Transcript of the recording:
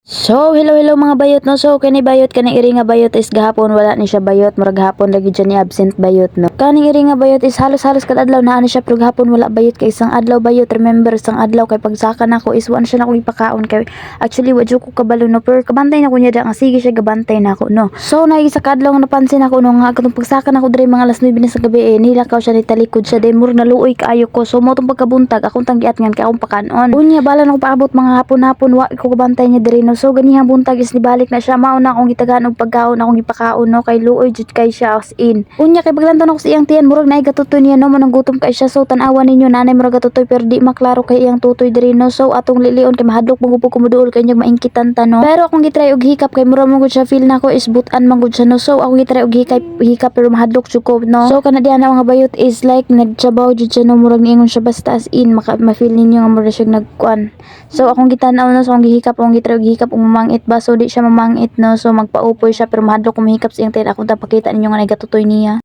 Hello mga bayot no. Kani bayot kani iri nga bayot is gahapon wala ni siya bayot, murag gahapon lagi dyan ni absent bayot no. Kani iri nga bayot is halos-halos kad adlaw naa ni siya pero gahapon wala bayot kay isang adlaw bayot. Remember isang adlaw kay pagsaka nako is wa na siya nako ipakaon kay actually wa jud ko kabalo no pero kabantay na ko niya nga sige siya gabantay nako no. Naisa ka adlaw nga napansin ako no nga katong pagsaka nako diri mga alas 9 na sa gabi nilakaw siya ni talikod siya then mur naluoy kaayo ko. Mo tong pagkabuntag akong tanggiat ngan kay akong pakanon. Unya bala nako paabot mga hapon-hapon wa ko kabantay niya diri no. Ganihang buntag is nibalik na siya mao na akong gitagaan og pagkaon akong gipakaon no kay luoy jud kay siya as in. Unya kay paglantaw ako sa iyang tiyan murag naay gatutoy niya no manang gutom kay siya tan-awan ninyo nanay murag gatutoy pero di maklaro kay iyang tutoy diri no. Atong lilion kay mahadlok magupog kumuduol kay nyag maingkitan ta no. Pero akong gitry og hikap kay mura mo gud siya feel nako is butan man gud siya no. Akong gitry og hikap pero mahadlok jud ko no. Kana diha na mga bayot is like nagtrabaho jud siya no murag niingon siya basta as in ma-feel ninyo nga mura siya nagkuan. Akong gitanaw no akong gihikap akong gitry og hikap og mamangit ba di siya mamangit no. Magpaupoy siya pero mahadlok kumihikap sa iyang tiyan akong tapakita ninyo nga nagatutoy niya.